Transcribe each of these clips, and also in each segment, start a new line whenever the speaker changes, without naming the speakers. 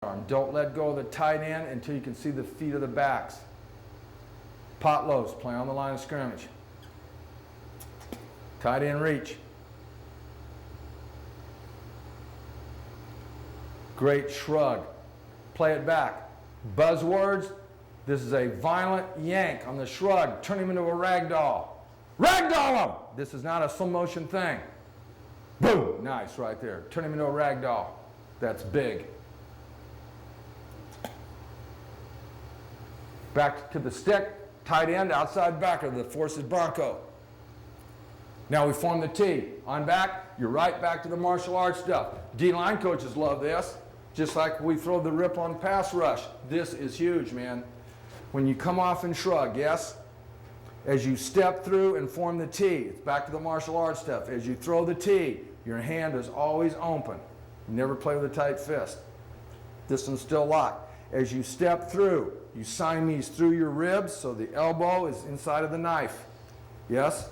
arm. Don't let go of the tight end until you can see the feet of the backs. Pot lows, play on the line of scrimmage. Tight end reach. Great shrug. Play it back. Buzzwords. This is a violent yank on the shrug. Turn him into a ragdoll. Ragdoll him! This is not a slow motion thing. Boom! Nice right there. Turn him into a ragdoll. That's big. Back to the stick. Tight end, outside backer. The force is Bronco. Now we form the T. On back, you're right back to the martial arts stuff. D-line coaches love this. Just like we throw the rip on pass rush. This is huge, man. When you come off and shrug, yes? As you step through and form the T, it's back to the martial arts stuff. As you throw the T, your hand is always open. You never play with a tight fist. This one's still locked. As you step through, you Siamese through your ribs so the elbow is inside of the knife. Yes?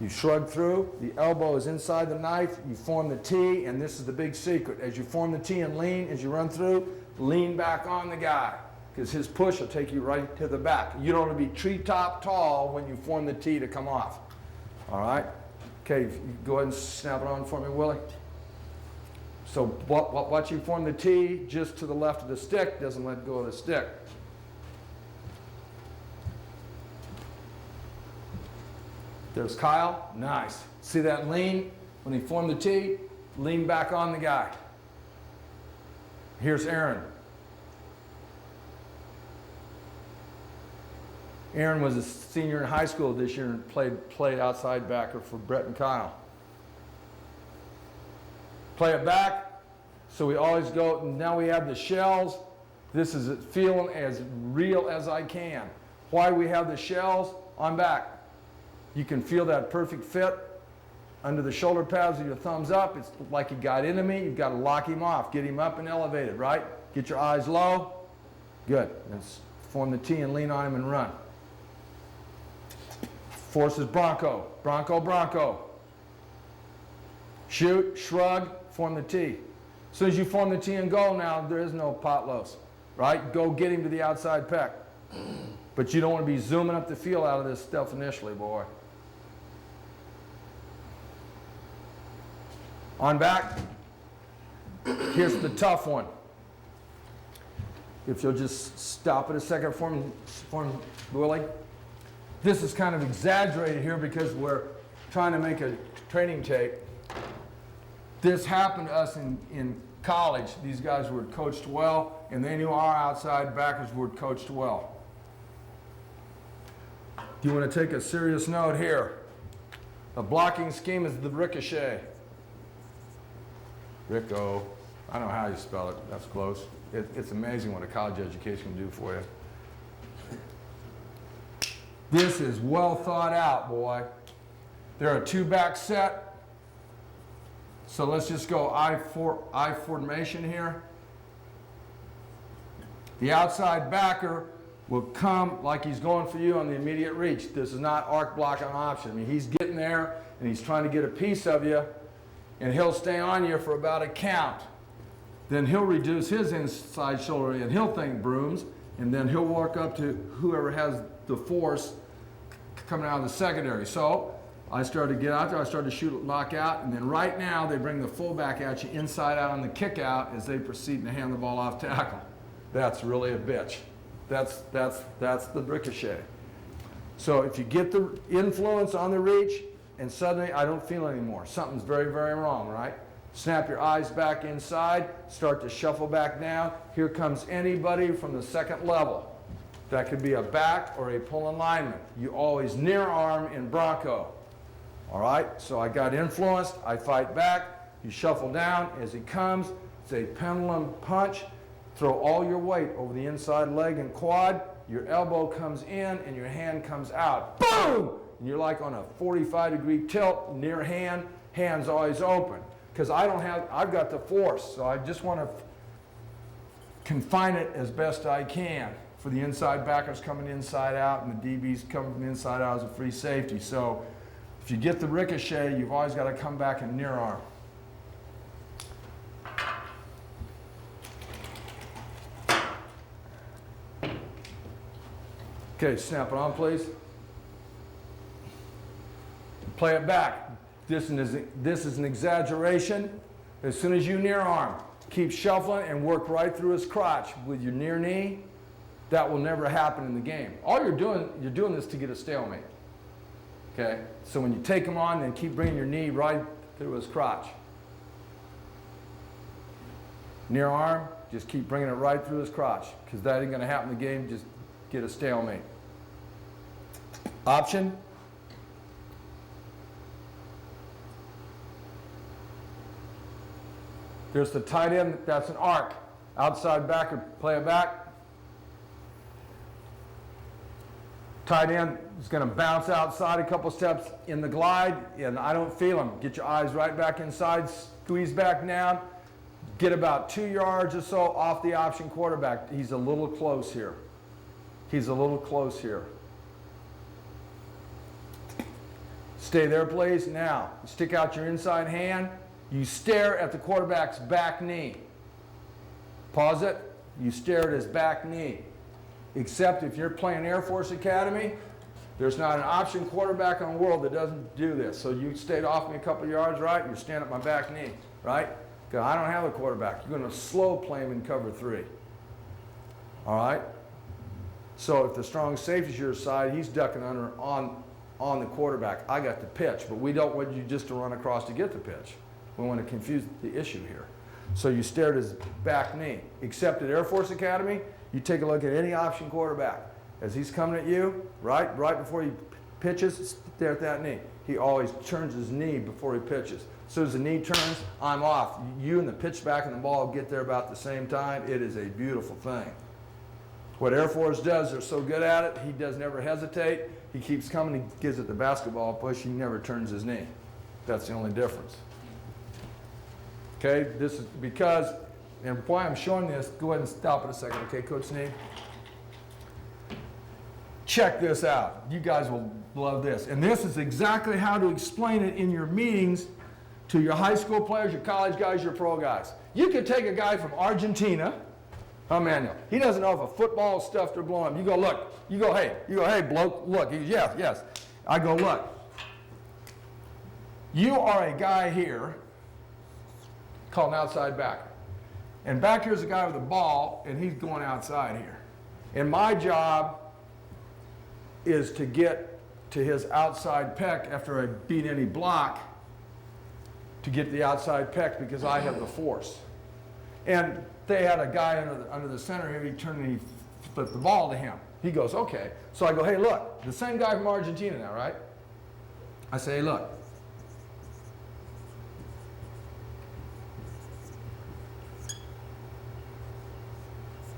You shrug through, the elbow is inside the knife, you form the T, and this is the big secret. As you form the T and lean, as you run through, lean back on the guy, because his push will take you right to the back. You don't want to be treetop tall when you form the T to come off. All right? Okay, you go ahead and snap it on for me, Willie. So watch you form the T just to the left of the stick, doesn't let go of the stick. There's Kyle, nice. See that lean? When he formed the T, lean back on the guy. Here's Aaron. Aaron was a senior in high school this year and played outside backer for Brett and Kyle. Play it back, so we always go, now we have the shells. This is feeling as real as I can. Why we have the shells? On back. You can feel that perfect fit under the shoulder pads of your thumbs up. It's like he got into me. You've got to lock him off. Get him up and elevated, right? Get your eyes low. Good. Let's form the T and lean on him and run. Force is Bronco. Bronco, Bronco. Shoot, shrug, form the T. As soon as you form the T and go now, there is no pot lows, right? Go get him to the outside pec. But you don't want to be zooming up the field out of this stuff initially, boy. On back, here's the tough one. If you'll just stop it a second for me, Willie. This is kind of exaggerated here because we're trying to make a training tape. This happened to us in college. These guys were coached well, and they knew our outside backers were coached well. Do you want to take a serious note here? The blocking scheme is the ricochet. Rico. I don't know how you spell it. That's close. It's amazing what a college education can do for you. This is well thought out, boy. They're a two-back set. So let's just go I formation here. The outside backer will come like he's going for you on the immediate reach. This is not arc blocking option. I mean, he's getting there and he's trying to get a piece of you, and he'll stay on you for about a count. Then he'll reduce his inside shoulder and he'll think brooms, and then he'll walk up to whoever has the force coming out of the secondary. So I started to get out there, I started to shoot, lock out, and then right now they bring the fullback at you inside out on the kick out as they proceed to hand the ball off tackle. That's really a bitch. That's the ricochet. So if you get the influence on the reach and suddenly I don't feel anymore, something's very, very wrong, right? Snap your eyes back inside, start to shuffle back down. Here comes anybody from the second level. That could be a back or a pulling lineman. You always near arm in Bronco. All right, so I got influenced, I fight back, you shuffle down. As he comes, it's a pendulum punch. Throw all your weight over the inside leg and quad. Your elbow comes in and your hand comes out. Boom! And you're like on a 45-degree tilt, near hand, hands always open. Because I've got the force, so I just want to confine it as best I can for the inside backers coming inside out and the DBs coming from the inside out as a free safety. So if you get the ricochet, you've always got to come back and near arm. Okay, snap it on, please. Play it back. This is an exaggeration. As soon as you near arm, keep shuffling and work right through his crotch with your near knee. That will never happen in the game. All you're doing this to get a stalemate. Okay? So when you take him on, then keep bringing your knee right through his crotch. Near arm, just keep bringing it right through his crotch, because that ain't going to happen in the game. Just get a stalemate. Option. There's the tight end. That's an arc. Outside backer, play it back. Tight end is going to bounce outside a couple steps in the glide, and I don't feel him. Get your eyes right back inside, squeeze back down, get about 2 yards or so off the option quarterback. He's a little close here. He's a little close here. Stay there, please. Now, stick out your inside hand. You stare at the quarterback's back knee. Pause it. You stare at his back knee. Except if you're playing Air Force Academy, there's not an option quarterback in the world that doesn't do this. So you stayed off me a couple yards, right? You're standing at my back knee, right? Because I don't have a quarterback. You're going to slow play him in cover 3. All right? So if the strong safety's your side, he's ducking under on the quarterback. I got the pitch, but we don't want you just to run across to get the pitch. We want to confuse the issue here. So you stare at his back knee. Except at Air Force Academy, you take a look at any option quarterback. As he's coming at you, right before he pitches, stare at that knee. He always turns his knee before he pitches. As soon as the knee turns, I'm off. You and the pitch back and the ball get there about the same time. It is a beautiful thing. What Air Force does, they're so good at it, he does never hesitate. He keeps coming, he gives it the basketball push, he never turns his knee. That's the only difference. Okay, this is because, and why I'm showing this, go ahead and stop it a second, okay, Coach Sneed? Check this out. You guys will love this. And this is exactly how to explain it in your meetings to your high school players, your college guys, your pro guys. You could take a guy from Argentina, Manuel. He doesn't know if a football is stuffed or blown up. You go, look. You go, hey, bloke, look. He goes, yes. I go, look. You are a guy here called an outside backer. And back here's a guy with a ball, and he's going outside here. And my job is to get to his outside peck after I beat any block, to get the outside peck because I have the force. And they had a guy under the center here, he turned and he flipped the ball to him. He goes, okay. So I go, hey, look, the same guy from Argentina now, right? I say, hey, look.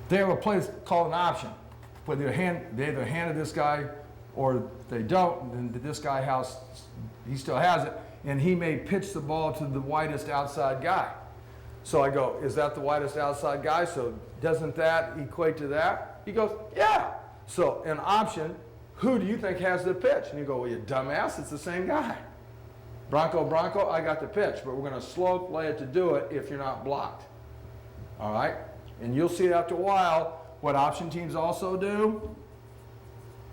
They have a place called an option. But they either handed this guy or they don't, and this guy he still has it, and he may pitch the ball to the widest outside guy. So I go, is that the widest outside guy? So doesn't that equate to that? He goes, yeah. So an option, who do you think has the pitch? And you go, well, you dumbass, it's the same guy. Bronco, I got the pitch, but we're going to slow play it to do it if you're not blocked. All right? And you'll see after a while what option teams also do.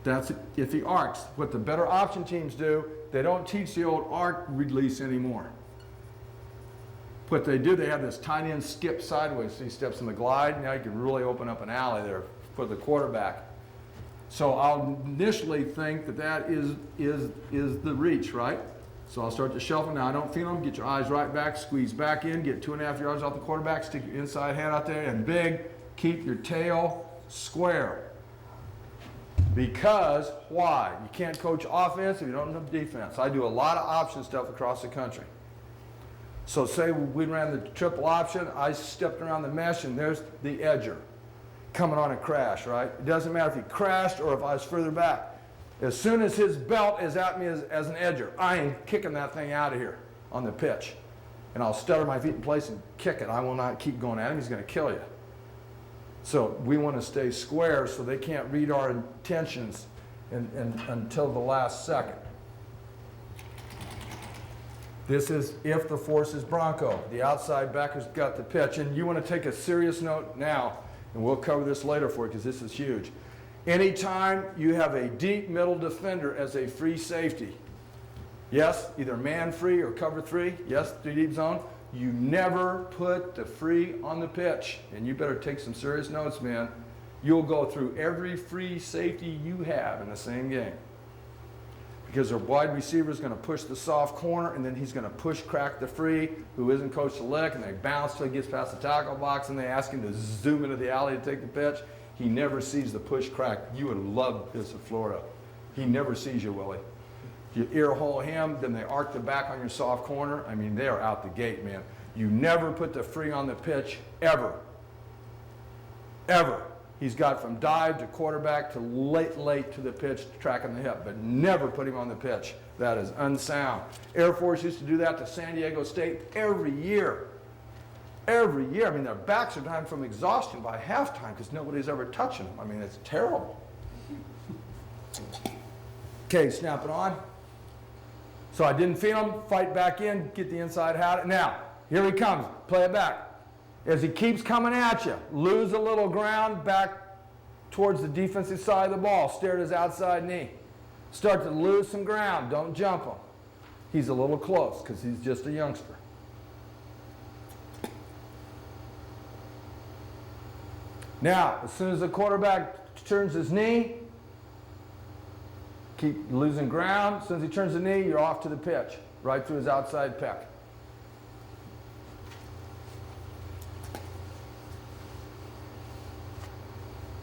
That's if he arcs. What the better option teams do, they don't teach the old arc release anymore. What they do, they have this tight end skip sideways. So he steps in the glide. Now you can really open up an alley there for the quarterback. So I'll initially think that is the reach, right? So I'll start to shuffle. Now I don't feel them. Get your eyes right back, squeeze back in, get 2.5 yards off the quarterback, stick your inside hand out there, and big, keep your tail square. Because, why? You can't coach offense if you don't know defense. I do a lot of option stuff across the country. So say we ran the triple option, I stepped around the mesh, and there's the edger coming on a crash, right? It doesn't matter if he crashed or if I was further back. As soon as his belt is at me as an edger, I am kicking that thing out of here on the pitch. And I'll stutter my feet in place and kick it. I will not keep going at him. He's going to kill you. So we want to stay square so they can't read our intentions until the last second. This is if the force is Bronco. The outside backer's got the pitch. And you want to take a serious note now, and we'll cover this later for you because this is huge. Anytime you have a deep middle defender as a free safety, yes, either man free or cover three, yes, 3 deep zone, you never put the free on the pitch. And you better take some serious notes, man. You'll go through every free safety you have in the same game. Because their wide receiver is going to push the soft corner, and then he's going to crack the free, who isn't coached to lick, and they bounce till he gets past the tackle box, and they ask him to zoom into the alley to take the pitch. He never sees the push crack. You would love this in Florida. He never sees you, Willie. You ear hole him, then they arc the back on your soft corner. I mean, they are out the gate, man. You never put the free on the pitch, ever. Ever. He's got from dive to quarterback to late to the pitch, tracking the hip, but never put him on the pitch. That is unsound. Air Force used to do that to San Diego State every year. Every year. I mean, their backs are dying from exhaustion by halftime because nobody's ever touching them. I mean, it's terrible. Okay, snap it on. So I didn't feel him, fight back in, get the inside out. Now, here he comes. Play it back. As he keeps coming at you, lose a little ground back towards the defensive side of the ball. Stare at his outside knee. Start to lose some ground. Don't jump him. He's a little close because he's just a youngster. Now, as soon as the quarterback turns his knee, keep losing ground. As soon as he turns the knee, you're off to the pitch, right through his outside pec.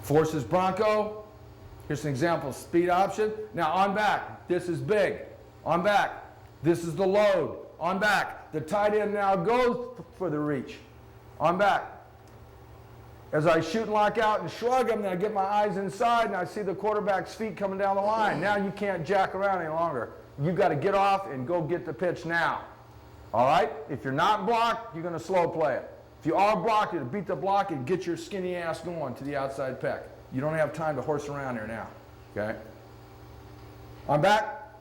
Forces Bronco. Here's an example of speed option. Now on back, this is big. On back, this is the load. On back, the tight end now goes for the reach. On back. As I shoot and lock out and shrug him, then I get my eyes inside and I see the quarterback's feet coming down the line. Now you can't jack around any longer. You've got to get off and go get the pitch now. All right? If you're not blocked, you're going to slow play it. If you are blocked, you'll beat the block and get your skinny ass going to the outside pec. You don't have time to horse around here now. Okay? I'm back.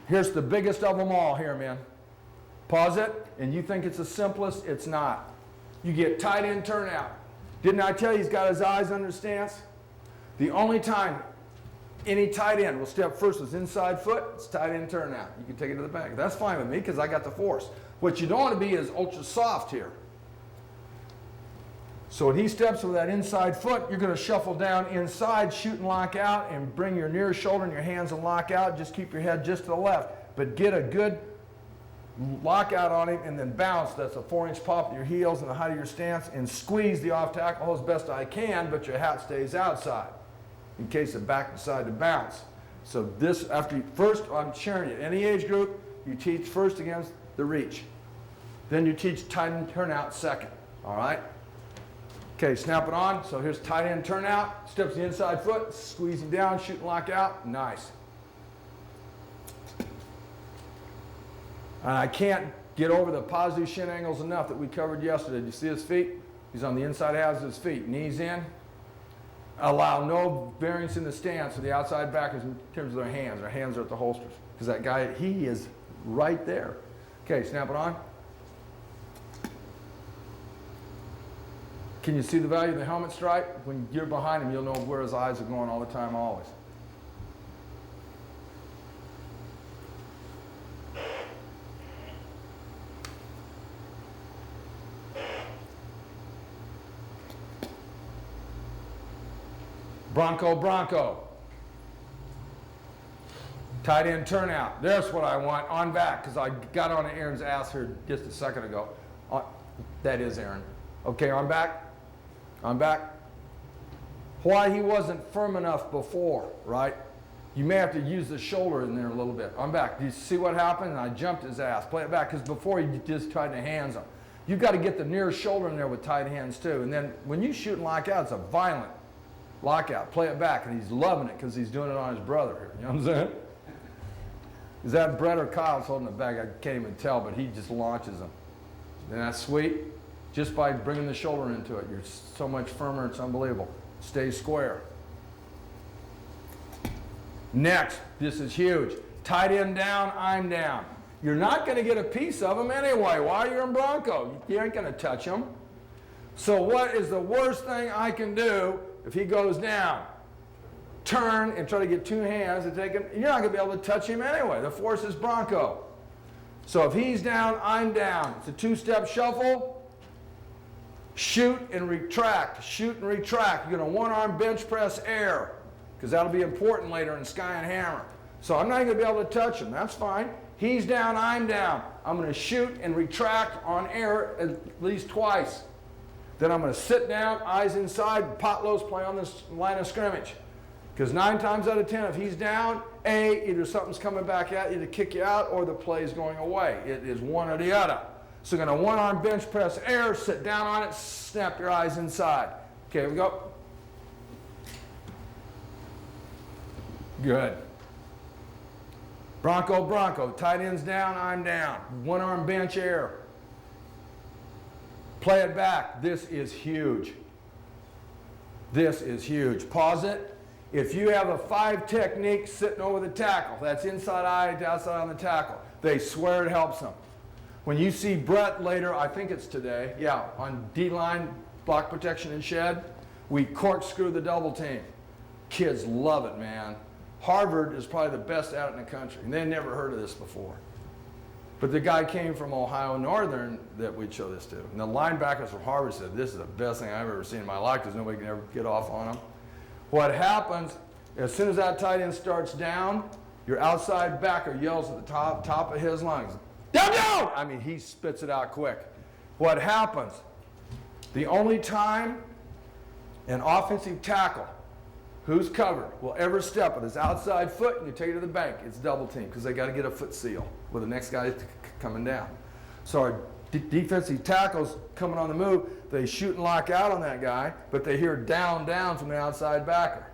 Here's the biggest of them all here, man. Pause it, and you think it's the simplest. It's not. You get tight end turnout. Didn't I tell you he's got his eyes under stance? The only time any tight end will step first with his inside foot, it's tight end turnout. You can take it to the back. That's fine with me because I got the force. What you don't want to be is ultra soft here. So when he steps with that inside foot, you're going to shuffle down inside, shoot and lock out, and bring your near shoulder and your hands and lock out. Just keep your head just to the left. But get a good lockout on him and then bounce. That's a 4-inch pop at your heels and the height of your stance, and squeeze the off tackle as best I can, but your hat stays outside in case the back decide to bounce. So this, after first, I'm sharing it. Any age group, you teach first against the reach. Then you teach tight end turnout second. All right? Okay, snap it on. So here's tight end turnout. Steps the inside foot, squeezing down, shoot and lock out. Nice. And I can't get over the positive shin angles enough that we covered yesterday. Did you see his feet? He's on the inside halves of his feet. Knees in. Allow no variance in the stance for the outside backers in terms of their hands. Their hands are at the holsters. Because that guy, he is right there. Okay, snap it on. Can you see the value of the helmet stripe? When you're behind him, you'll know where his eyes are going all the time, always. Bronco. Tight end turnout. There's what I want. On back, because I got on Aaron's ass here just a second ago. That is Aaron. Okay, on back. I'm back. Why he wasn't firm enough before, right? You may have to use the shoulder in there a little bit. I'm back. Do you see what happened? And I jumped his ass. Play it back, because before he just tried to hands him. You've got to get the near shoulder in there with tight hands too. And then when you shoot and lock out, it's a violent lockout. Play it back, and he's loving it because he's doing it on his brother here. You know what I'm saying? Is that Brett or Kyle's holding it back? I can't even tell, but he just launches them. And that's sweet. Just by bringing the shoulder into it, you're so much firmer, it's unbelievable. Stay square. Next, this is huge. Tight end down, I'm down. You're not going to get a piece of him anyway while you're in Bronco. You ain't going to touch him. So what is the worst thing I can do if he goes down? turn and try to get two hands and take him, you're not going to be able to touch him anyway. The force is Bronco. So if he's down, I'm down. It's a two-step shuffle. Shoot and retract. Shoot and retract. You're going to one-arm bench press air, because that'll be important later in Sky and Hammer. So I'm not going to be able to touch him. That's fine. He's down, I'm down. I'm going to shoot and retract on air at least twice. Then I'm going to sit down, eyes inside, potlows play on this line of scrimmage. Because 9 times out of 10, if he's down, either something's coming back at you to kick you out or the play is going away. It is one or the other. So going to one-arm bench press air, sit down on it, snap your eyes inside. Okay, here we go. Good. Bronco, Bronco. Tight end's down, I'm down. One-arm bench air. Play it back. This is huge. This is huge. Pause it. If you have a 5 technique sitting over the tackle, that's inside eye, outside on the tackle, they swear it helps them. When you see Brett later, I think it's today, yeah, on D-line, block protection and shed, we corkscrew the double team. Kids love it, man. Harvard is probably the best at it in the country, and they never heard of this before. But the guy came from Ohio Northern that we'd show this to. And the linebackers from Harvard said, this is the best thing I've ever seen in my life because nobody can ever get off on them. What happens, as soon as that tight end starts down, your outside backer yells at the top of his lungs, down, down! I mean, he spits it out quick. What happens, the only time an offensive tackle who's covered will ever step with his outside foot and you take it to the bank, it's double team because they got to get a foot seal with the next guy coming down. So our defensive tackles coming on the move, they shoot and lock out on that guy, but they hear down, down from the outside backer.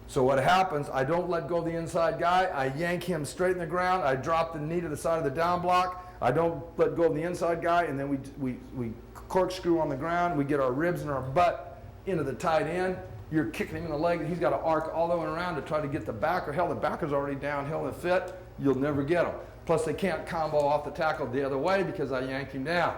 So what happens, I don't let go of the inside guy, I yank him straight in the ground, I drop the knee to the side of the down block, I don't let go of the inside guy, and then we corkscrew on the ground, we get our ribs and our butt into the tight end. You're kicking him in the leg, and he's got to arc all the way around to try to get the backer. Hell, the backer's already downhill and fit, you'll never get him. Plus, they can't combo off the tackle the other way because I yanked him down.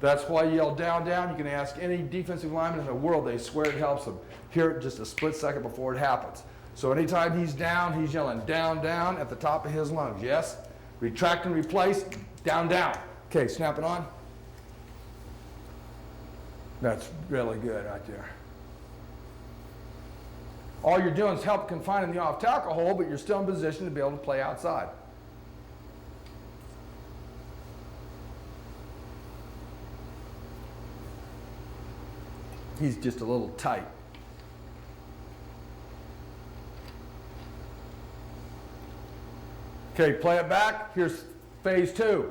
That's why you yell down, down. You can ask any defensive lineman in the world. They swear it helps them. Hear it just a split second before it happens. So anytime he's down, he's yelling down, down at the top of his lungs. Yes? Retract and replace, down, down. Okay, snap it on. That's really good right there. All you're doing is help confine in the off-tackle hole, but you're still in position to be able to play outside. He's just a little tight. Okay, play it back. Here's phase 2.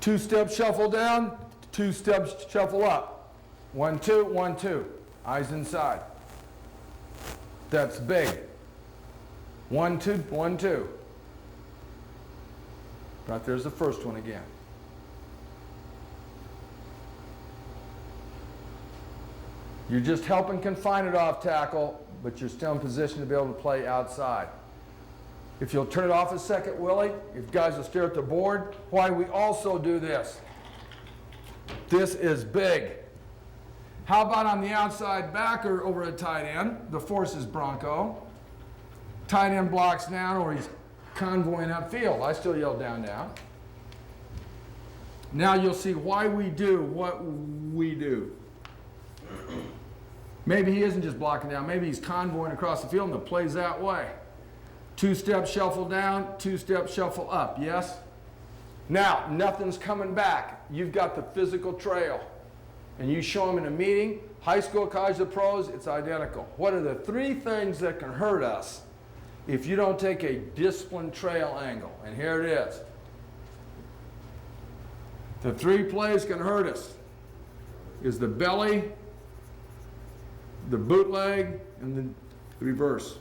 2-step shuffle down, 2-step shuffle up. 1, 2, 1, 2. Eyes inside. That's big. 1, 2, 1, 2. Right there's the first one again. You're just helping confine it off tackle, but you're still in position to be able to play outside. If you'll turn it off a second, Willie, if guys will stare at the board, why we also do this. This is big. How about on the outside backer over a tight end? The force is Bronco. Tight end blocks down or he's convoying upfield. I still yell down, down. Now you'll see why we do what we do. Maybe he isn't just blocking down. Maybe he's convoying across the field and the play's that way. 2-step shuffle down, 2-step shuffle up, yes? Now, nothing's coming back. You've got the physical trail. And you show them in a meeting, high school, college, the pros, it's identical. What are the 3 things that can hurt us if you don't take a disciplined trail angle? And here it is. The 3 plays can hurt us is the belly, the bootleg, and the reverse.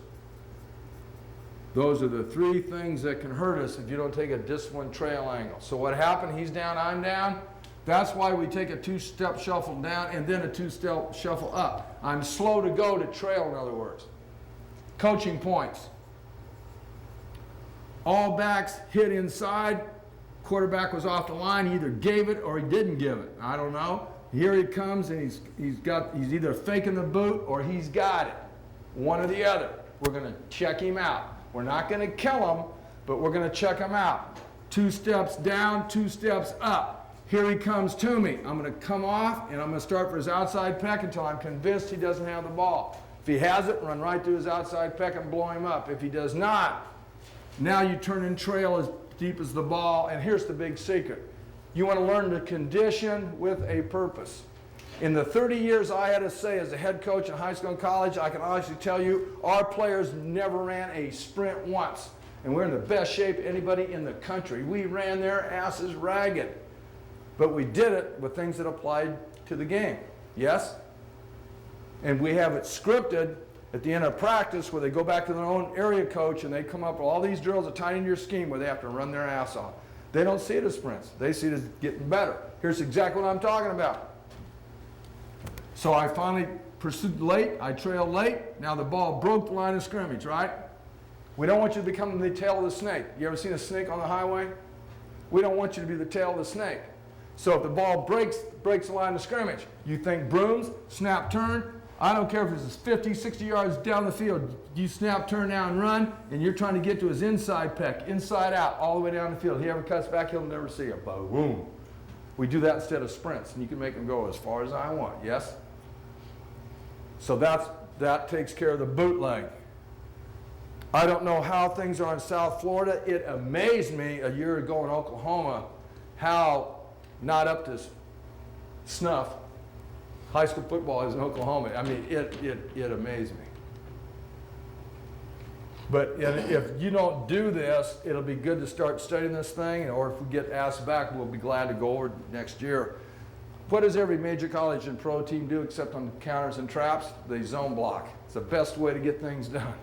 Those are the 3 things that can hurt us if you don't take a disciplined trail angle. So what happened? He's down, I'm down. That's why we take a 2-step shuffle down and then a 2-step shuffle up. I'm slow to go to trail, in other words. Coaching points. All backs hit inside. Quarterback was off the line. He either gave it or he didn't give it. I don't know. Here he comes and he's either faking the boot or he's got it. one or the other. We're going to check him out. We're not going to kill him, but we're going to check him out. 2 steps down, 2 steps up. Here he comes to me. I'm going to come off, and I'm going to start for his outside peck until I'm convinced he doesn't have the ball. If he has it, run right through his outside peck and blow him up. If he does not, now you turn and trail as deep as the ball, and here's the big secret. You want to learn to condition with a purpose. In the 30 years I had to say as a head coach in high school and college, I can honestly tell you our players never ran a sprint once. And we're in the best shape anybody in the country. We ran their asses ragged. But we did it with things that applied to the game. Yes? And we have it scripted at the end of practice where they go back to their own area coach and they come up with all these drills that tie into your scheme where they have to run their ass off. They don't see it as sprints. They see it as getting better. Here's exactly what I'm talking about. So I finally pursued late. I trailed late. Now the ball broke the line of scrimmage, right? We don't want you to become the tail of the snake. You ever seen a snake on the highway? We don't want you to be the tail of the snake. So if the ball breaks the line of scrimmage, you think brooms, snap, turn. I don't care if it's 50, 60 yards down the field. You snap, turn down, and run, and you're trying to get to his inside peck, inside out, all the way down the field. He ever cuts back, he'll never see it. Boom. We do that instead of sprints, and you can make them go as far as I want. Yes? So that takes care of the bootleg. I don't know how things are in South Florida. It amazed me a year ago in Oklahoma how not up to snuff high school football is in Oklahoma. I mean, it amazed me. But if you don't do this, it'll be good to start studying this thing, or if we get asked back, we'll be glad to go over it next year. What does every major college and pro team do except on counters and traps? They zone block. It's the best way to get things done.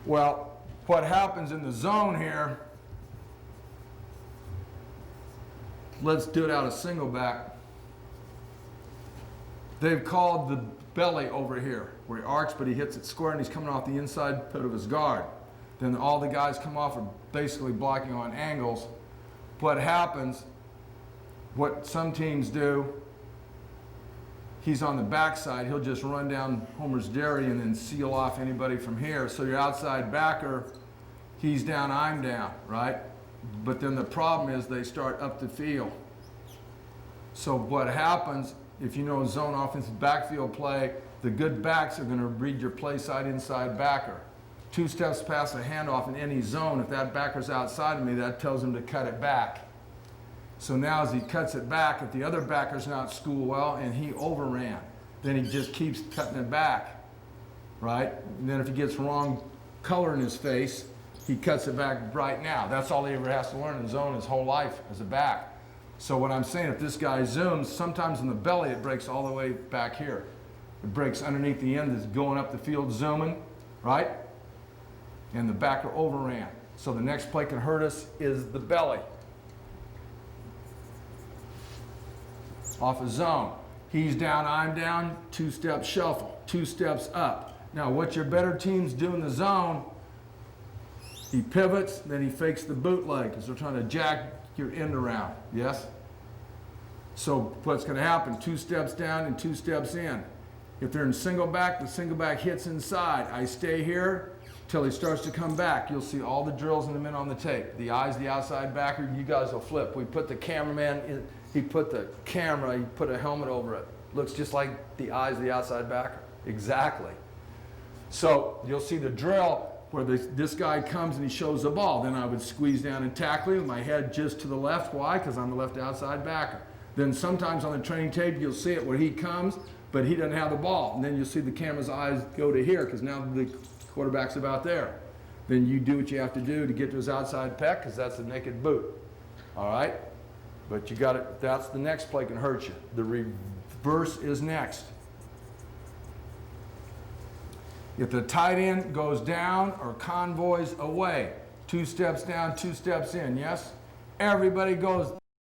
Well, what happens in the zone here, let's do it out of single back. They've called the belly over here, where he arcs, but he hits it square and he's coming off the inside pit of his guard. Then all the guys come off are basically blocking on angles. What happens, what some teams do, he's on the backside, he'll just run down Homer's Dairy and then seal off anybody from here. So your outside backer, he's down, I'm down, right? But then the problem is they start up the field. So what happens, if you know zone offensive backfield play, the good backs are going to read your play side inside backer. 2 steps past the handoff in any zone, if that backer's outside of me, that tells him to cut it back. So now as he cuts it back, if the other backer's not schooled well and he overran, then he just keeps cutting it back, right? And then if he gets wrong color in his face, he cuts it back right now. That's all he ever has to learn in zone his whole life as a back. So what I'm saying, if this guy zooms, sometimes in the belly it breaks all the way back here. It breaks underneath the end that's going up the field zooming, right? And the backer overran. So the next play can hurt us is the belly. Off a zone. He's down, I'm down, 2-step shuffle, 2 steps up. Now what your better teams do in the zone, he pivots, then he fakes the bootleg because they're trying to jack your end around, yes? So what's going to happen, 2 steps down and 2 steps in. If they're in single back, the single back hits inside. I stay here till he starts to come back. You'll see all the drills in a minute on the tape. The eyes, the outside backer, you guys will flip. We put the cameraman in, he put the camera, he put a helmet over it. Looks just like the eyes of the outside backer. Exactly. So you'll see the drill where this guy comes and he shows the ball. Then I would squeeze down and tackle him with my head just to the left. Why? Because I'm the left outside backer. Then sometimes on the training tape you'll see it where he comes, but he doesn't have the ball. And then you'll see the camera's eyes go to here because now the quarterback's about there. Then you do what you have to do to get to his outside peck because that's the naked boot. All right? But you got it. That's the next play can hurt you. The reverse is next. If the tight end goes down or convoys away, 2 steps down, 2 steps in, yes? Everybody goes